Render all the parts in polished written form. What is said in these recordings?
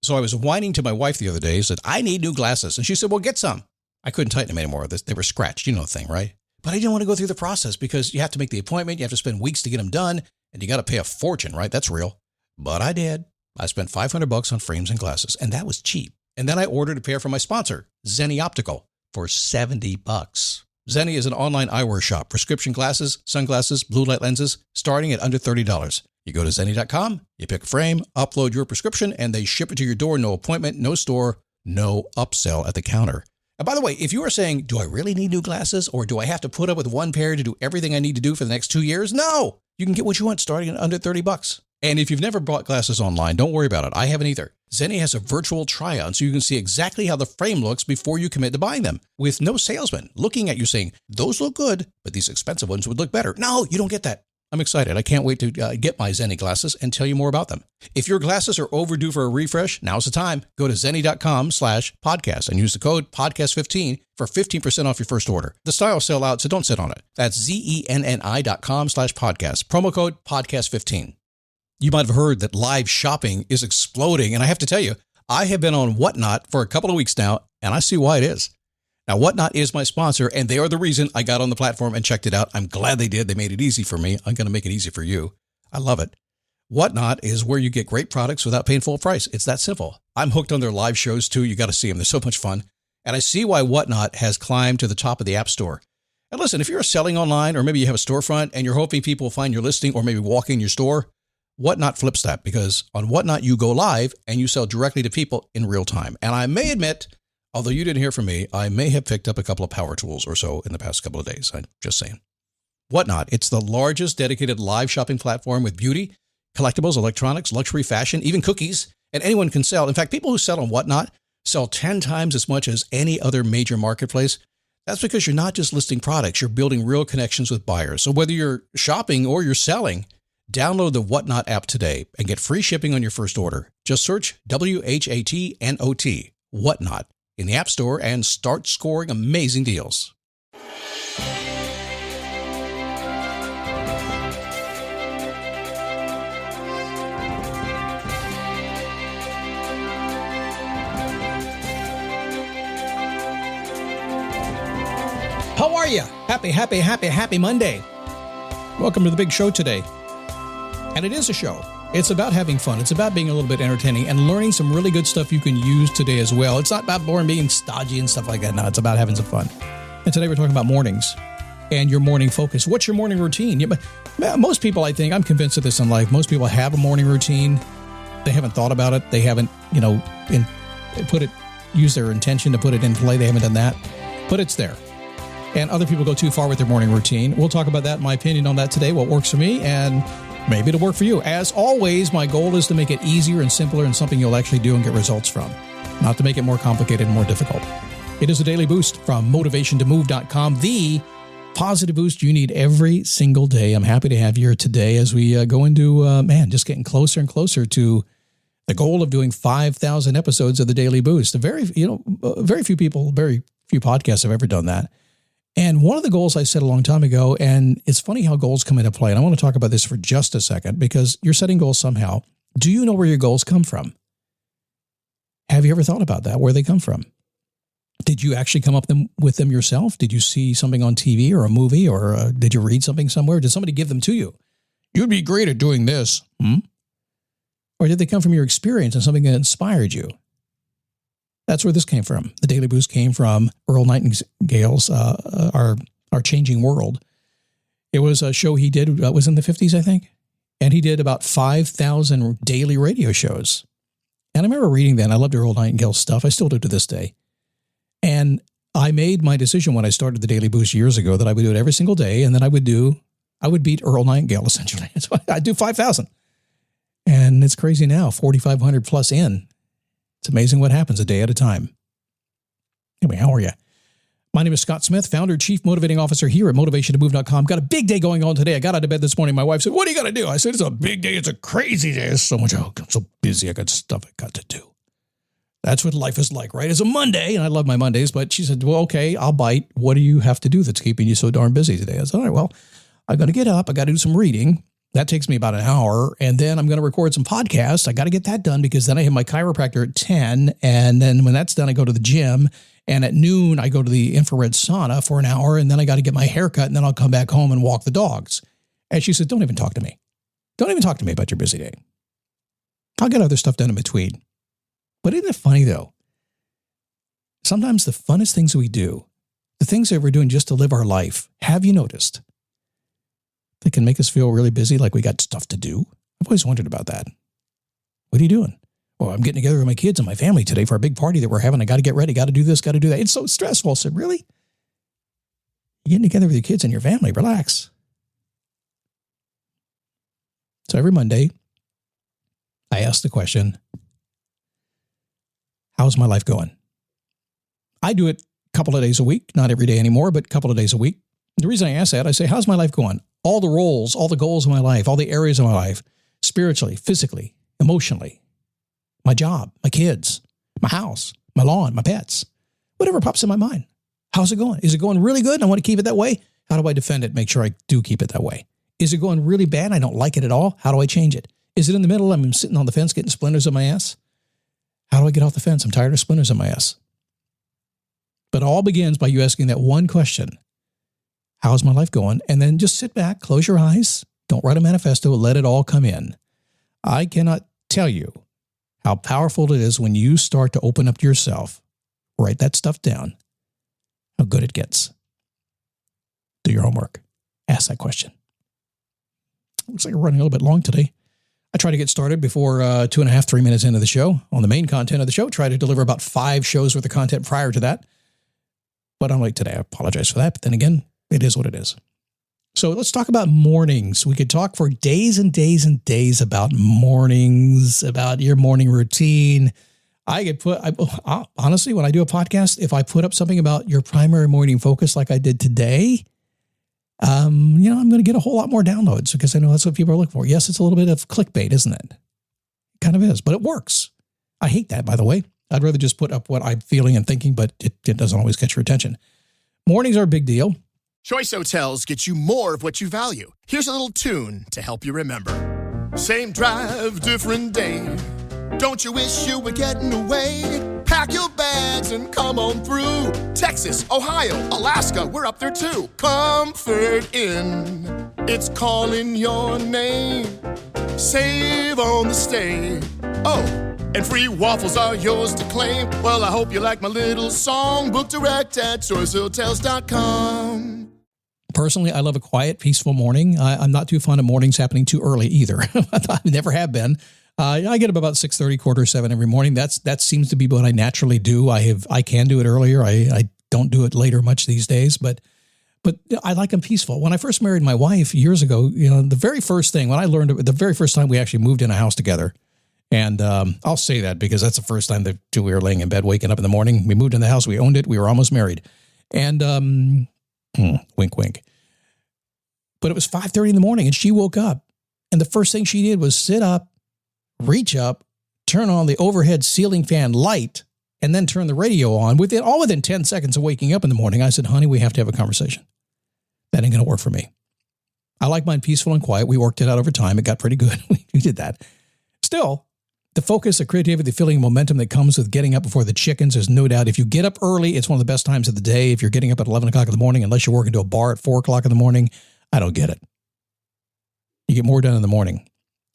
So I was whining to my wife the other day, said, I need new glasses. And she said, well, get some. I couldn't tighten them anymore. They were scratched. You know the thing, right? But I didn't want to go through the process because you have to make the appointment. You have to spend weeks to get them done. And you got to pay a fortune, right? That's real. But I did. I spent $500 on frames and glasses, and that was cheap. And then I ordered a pair from my sponsor, Zenni Optical, for $70. Zenni is an online eyewear shop. Prescription glasses, sunglasses, blue light lenses, starting at under $30. You go to Zenni.com, you pick a frame, upload your prescription, and they ship it to your door. No appointment, no store, no upsell at the counter. And by the way, if you are saying, do I really need new glasses, or do I have to put up with one pair to do everything I need to do for the next 2 years? No! You can get what you want starting at under $30. And if you've never bought glasses online, don't worry about it. I haven't either. Zenni has a virtual try-on, so you can see exactly how the frame looks before you commit to buying them, with no salesman looking at you saying, those look good, but these expensive ones would look better. No, you don't get that. I'm excited. I can't wait to get my Zenni glasses and tell you more about them. If your glasses are overdue for a refresh, now's the time. Go to Zenni.com/podcast and use the code podcast15 for 15% off your first order. The styles sell out, so don't sit on it. That's Zenni.com/podcast. Promo code podcast15. You might have heard that live shopping is exploding. And I have to tell you, I have been on Whatnot for a couple of weeks now, and I see why it is. Now, Whatnot is my sponsor, and they are the reason I got on the platform and checked it out. I'm glad they did. They made it easy for me. I'm going to make it easy for you. I love it. Whatnot is where you get great products without paying full price. It's that simple. I'm hooked on their live shows, too. You got to see them. They're so much fun. And I see why Whatnot has climbed to the top of the App Store. And listen, if you're selling online, or maybe you have a storefront and you're hoping people will find your listing or maybe walk in your store, Whatnot flips that, because on Whatnot, you go live and you sell directly to people in real time. And I may admit, although you didn't hear from me, I may have picked up a couple of power tools or so in the past couple of days. I'm just saying. Whatnot, it's the largest dedicated live shopping platform with beauty, collectibles, electronics, luxury, fashion, even cookies, and anyone can sell. In fact, people who sell on Whatnot sell 10 times as much as any other major marketplace. That's because you're not just listing products, you're building real connections with buyers. So whether you're shopping or you're selling, download the Whatnot app today and get free shipping on your first order. Just search WHATNOT, Whatnot, in the App Store and start scoring amazing deals. How are you? Happy Monday. Welcome to the big show today. And it is a show. It's about having fun. It's about being a little bit entertaining and learning some really good stuff you can use today as well. It's not about boring, being stodgy and stuff like that. No, it's about having some fun. And today we're talking about mornings and your morning focus. What's your morning routine? Most people, I think, I'm convinced of this in life. Most people have a morning routine. They haven't thought about it. They haven't, use their intention to put it in play. They haven't done that, but it's there. And other people go too far with their morning routine. We'll talk about that, my opinion on that today, what works for me, and maybe it'll work for you. As always, my goal is to make it easier and simpler and something you'll actually do and get results from, not to make it more complicated and more difficult. It is a daily boost from motivationtomove.com, the positive boost you need every single day. I'm happy to have you here today as we go into, just getting closer and closer to the goal of doing 5,000 episodes of the Daily Boost. Very few podcasts have ever done that. And one of the goals I set a long time ago, and it's funny how goals come into play, and I want to talk about this for just a second, because you're setting goals somehow. Do you know where your goals come from? Have you ever thought about that, where they come from? Did you actually come up with them yourself? Did you see something on TV or a movie, or did you read something somewhere? Did somebody give them to you? You'd be great at doing this. Or did they come from your experience and something that inspired you? That's where this came from. The Daily Boost came from Earl Nightingale's Our Changing World. It was a show he did, was in the 50s, I think. And he did about 5,000 daily radio shows. And I remember reading that, and I loved Earl Nightingale's stuff. I still do to this day. And I made my decision when I started the Daily Boost years ago that I would do it every single day, and then I would beat Earl Nightingale, essentially. So I'd do 5,000. And it's crazy now, 4,500 plus in. It's amazing what happens a day at a time. Anyway, how are you? My name is Scott Smith, founder, chief motivating officer here at motivationtomove.com. Got a big day going on today. I got out of bed this morning. My wife said, what are you going to do? I said, it's a big day. It's a crazy day. It's so much. I'm so busy. I got stuff I got to do. That's what life is like, right? It's a Monday, and I love my Mondays, but she said, well, okay, I'll bite. What do you have to do that's keeping you so darn busy today? I said, all right, well, I got to get up. I got to do some reading. That takes me about an hour. And then I'm going to record some podcasts. I got to get that done because then I have my chiropractor at 10. And then when that's done, I go to the gym. And at noon, I go to the infrared sauna for an hour. And then I got to get my hair cut. And then I'll come back home and walk the dogs. And she said, don't even talk to me. Don't even talk to me about your busy day. I'll get other stuff done in between. But isn't it funny, though? Sometimes the funnest things we do, the things that we're doing just to live our life, have you noticed? They can make us feel really busy, like we got stuff to do. I've always wondered about that. What are you doing? Well, I'm getting together with my kids and my family today for a big party that we're having. I got to get ready, got to do this, got to do that. It's so stressful. I said, really? You're getting together with your kids and your family. Relax. So every Monday, I ask the question, how's my life going? I do it a couple of days a week, not every day anymore, but a couple of days a week. The reason I ask that, I say, how's my life going? All the roles, all the goals of my life, all the areas of my life, spiritually, physically, emotionally, my job, my kids, my house, my lawn, my pets, whatever pops in my mind. How's it going? Is it going really good and I want to keep it that way? How do I defend it? Make sure I do keep it that way. Is it going really bad and I don't like it at all? How do I change it? Is it in the middle? I'm sitting on the fence getting splinters on my ass. How do I get off the fence? I'm tired of splinters on my ass. But it all begins by you asking that one question. How's my life going? And then just sit back, close your eyes, don't write a manifesto, let it all come in. I cannot tell you how powerful it is when you start to open up to yourself, write that stuff down, how good it gets. Do your homework. Ask that question. Looks like we're running a little bit long today. I try to get started before 2.5, 3 minutes into the show on the main content of the show. Try to deliver about 5 shows worth of content prior to that. But unlike today, I apologize for that. But then again, it is what it is. So let's talk about mornings. We could talk for days and days and days about mornings, about your morning routine. Honestly, when I do a podcast, if I put up something about your primary morning focus like I did today, I'm going to get a whole lot more downloads because I know that's what people are looking for. Yes, it's a little bit of clickbait, isn't it? It kind of is, but it works. I hate that, by the way. I'd rather just put up what I'm feeling and thinking, but it doesn't always catch your attention. Mornings are a big deal. Choice Hotels get you more of what you value. Here's a little tune to help you remember. Same drive, different day. Don't you wish you were getting away? Pack your bags and come on through. Texas, Ohio, Alaska, we're up there too. Comfort Inn, it's calling your name. Save on the stay. Oh, and free waffles are yours to claim. Well, I hope you like my little song. Book direct at choicehotels.com. Personally, I love a quiet, peaceful morning. I'm not too fond of mornings happening too early either. I never have been. I get up about 6:30, 6:45 every morning. That seems to be what I naturally do. I can do it earlier. I don't do it later much these days, but I like them peaceful. When I first married my wife years ago, the very first thing when I learned the very first time we actually moved in a house together, and I'll say that because that's the first time that we were laying in bed, waking up in the morning. We moved in the house, we owned it, we were almost married, and wink, wink. But it was 5:30 in the morning, and she woke up, and the first thing she did was sit up, reach up, turn on the overhead ceiling fan light, and then turn the radio on within 10 seconds of waking up in the morning. I said, honey, we have to have a conversation. That ain't going to work for me. I like mine peaceful and quiet. We worked it out over time. It got pretty good. We did that. Still, the focus, the creativity, the feeling, momentum that comes with getting up before the chickens, there's no doubt. If you get up early, it's one of the best times of the day. If you're getting up at 11 o'clock in the morning, unless you're working to a bar at 4 o'clock in the morning, I don't get it. You get more done in the morning.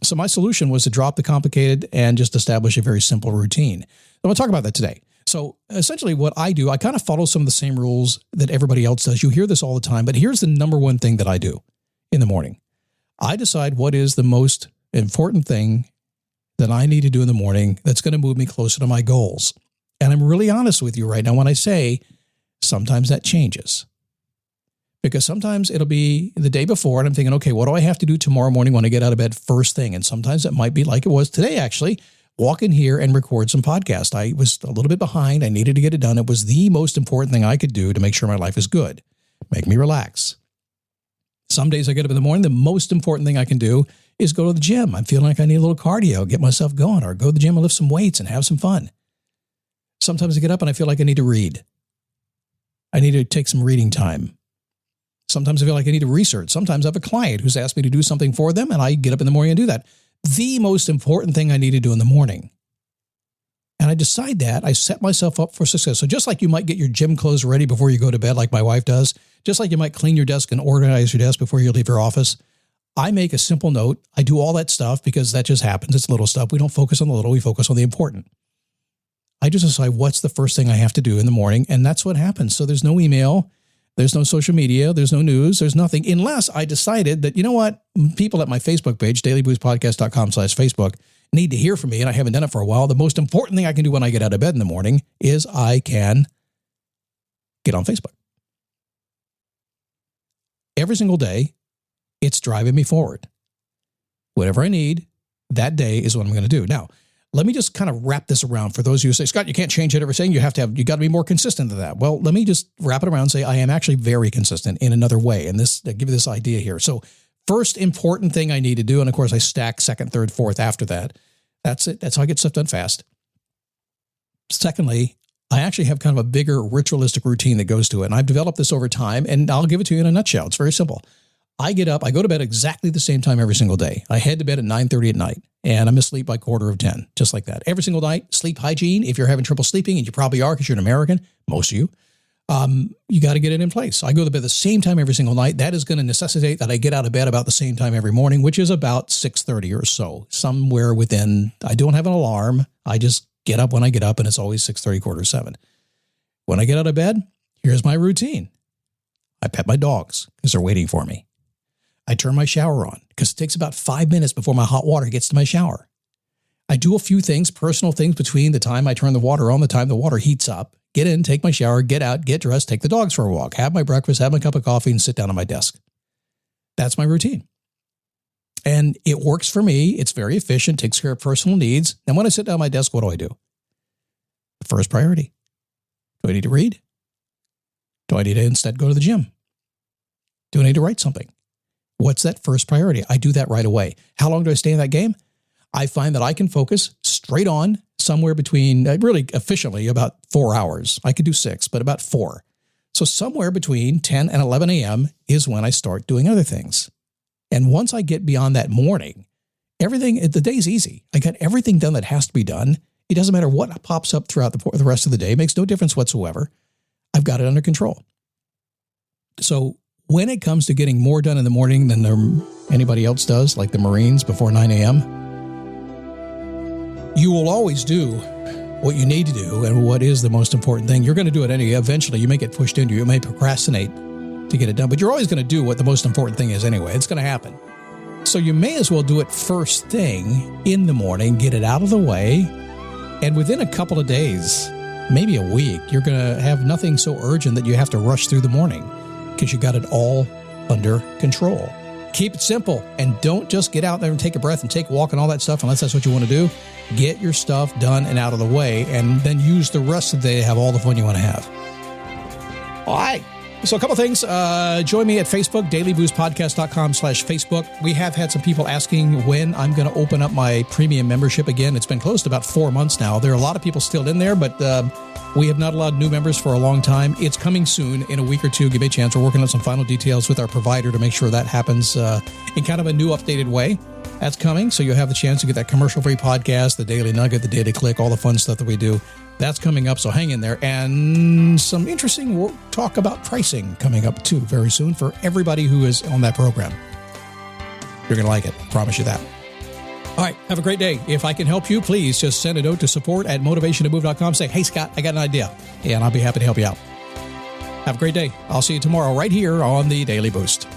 So my solution was to drop the complicated and just establish a very simple routine. I'm going to talk about that today. So essentially what I do, I kind of follow some of the same rules that everybody else does. You hear this all the time, but here's the number one thing that I do in the morning. I decide what is the most important thing that I need to do in the morning that's going to move me closer to my goals. And I'm really honest with you right now when I say sometimes that changes. Because sometimes it'll be the day before and I'm thinking, okay, what do I have to do tomorrow morning when I get out of bed first thing? And sometimes it might be like it was today, actually, walk in here and record some podcast. I was a little bit behind. I needed to get it done. It was the most important thing I could do to make sure my life is good. Make me relax. Some days I get up in the morning, the most important thing I can do is go to the gym. I'm feeling like I need a little cardio, get myself going, or go to the gym and lift some weights and have some fun. Sometimes I get up and I feel like I need to read. I need to take some reading time. Sometimes I feel like I need to research. Sometimes I have a client who's asked me to do something for them, and I get up in the morning and do that. The most important thing I need to do in the morning. And I decide that, I set myself up for success. So just like you might get your gym clothes ready before you go to bed, like my wife does, just like you might clean your desk and organize your desk before you leave your office, I make a simple note. I do all that stuff because that just happens. It's little stuff. We don't focus on the little, we focus on the important. I just decide what's the first thing I have to do in the morning, and that's what happens. So there's no email, there's no social media, there's no news, there's nothing, unless I decided that, you know what, people at my Facebook page, dailyboostpodcast.com/Facebook, need to hear from me, and I haven't done it for a while. The most important thing I can do when I get out of bed in the morning is I can get on Facebook. Every single day, it's driving me forward. Whatever I need, that day is what I'm going to do. Now, let me just kind of wrap this around for those of you who say, Scott, you can't change it every saying. You got to be more consistent than that. Well, let me just wrap it around and say I am actually very consistent in another way. And I give you this idea here. So first important thing I need to do, and of course I stack second, third, fourth after that. That's it. That's how I get stuff done fast. Secondly, I actually have kind of a bigger ritualistic routine that goes to it. And I've developed this over time, and I'll give it to you in a nutshell. It's very simple. I get up, I go to bed exactly the same time every single day. I head to bed at 9:30 at night, and I'm asleep by 9:45, just like that. Every single night, sleep hygiene. If you're having trouble sleeping, and you probably are because you're an American, most of you, you got to get it in place. I go to bed the same time every single night. That is going to necessitate that I get out of bed about the same time every morning, which is about 6:30 or so, somewhere within. I don't have an alarm. I just get up when I get up, and it's always 6:30, 6:45. When I get out of bed, here's my routine. I pet my dogs because they're waiting for me. I turn my shower on because it takes about 5 minutes before my hot water gets to my shower. I do a few things, personal things between the time I turn the water on, the time the water heats up, get in, take my shower, get out, get dressed, take the dogs for a walk, have my breakfast, have my cup of coffee, and sit down at my desk. That's my routine. And it works for me. It's very efficient, takes care of personal needs. And when I sit down at my desk, what do? The first priority. Do I need to read? Do I need to instead go to the gym? Do I need to write something? What's that first priority? I do that right away. How long do I stay in that game? I find that I can focus straight on somewhere between, really efficiently, about 4 hours. I could do 6, but about 4. So somewhere between 10 and 11 a.m. is when I start doing other things. And once I get beyond that morning, the day's easy. I got everything done that has to be done. It doesn't matter what pops up throughout the rest of the day. It makes no difference whatsoever. I've got it under control. So when it comes to getting more done in the morning than anybody else does, like the Marines before 9 a.m., you will always do what you need to do and what is the most important thing. You're going to do it anyway. Eventually, you may get pushed into it. You may procrastinate to get it done, but you're always going to do what the most important thing is anyway. It's going to happen. So you may as well do it first thing in the morning, get it out of the way, and within a couple of days, maybe a week, you're going to have nothing so urgent that you have to rush through the morning because you got it all under control. Keep it simple, and don't just get out there and take a breath and take a walk and all that stuff unless that's what you want to do. Get your stuff done and out of the way, and then use the rest of the day to have all the fun you want to have. All right. So a couple things. Join me at Facebook, dailyboostpodcast.com/Facebook. We have had some people asking when I'm going to open up my premium membership again. It's been closed about 4 months now. There are a lot of people still in there, but we have not allowed new members for a long time. It's coming soon in a week or two. Give me a chance. We're working on some final details with our provider to make sure that happens in kind of a new updated way. That's coming. So you'll have the chance to get that commercial-free podcast, the Daily Nugget, the Daily Click, all the fun stuff that we do. That's coming up, so hang in there. And some interesting talk about pricing coming up, too, very soon for everybody who is on that program. You're going to like it. I promise you that. All right, have a great day. If I can help you, please just send a note to support@motivationtomove.com. Say, hey, Scott, I got an idea, and I'll be happy to help you out. Have a great day. I'll see you tomorrow right here on the Daily Boost.